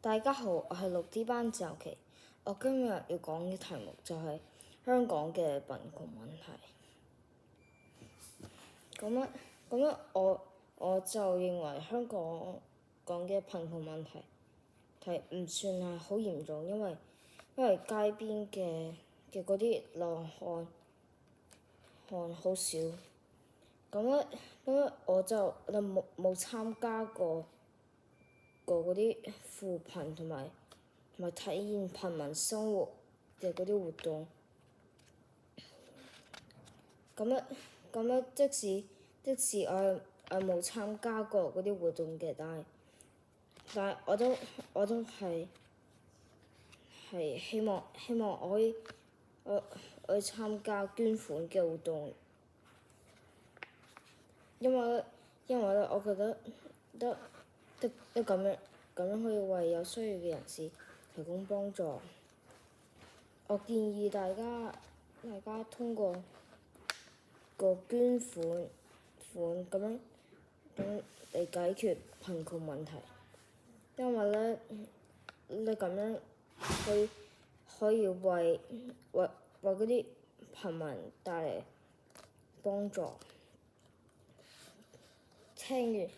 大家好，我係6D 班趙琪。我今日要講嘅題目就係香港嘅貧窮問題。咁樣我就認為香港講嘅貧窮問題唔算係好嚴重，因為街邊嘅嗰啲流浪漢好少。咁樣我就冇參加過嗰啲扶貧同埋體驗貧民生活嘅嗰啲活動。咁樣即使我冇參加過嗰啲活動嘅，但係我都係希望我可以參加捐款嘅活動，因為我覺得咁樣可以為有需要嘅人士提供幫助。我建議大家通過個捐款咁樣嚟解決貧窮問題，因為你咁樣可以為嗰啲貧民帶嚟幫助。聽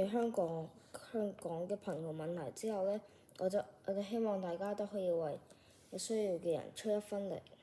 完香港嘅貧窮問題之後我就希望大家都可以為有需要嘅人出一分力。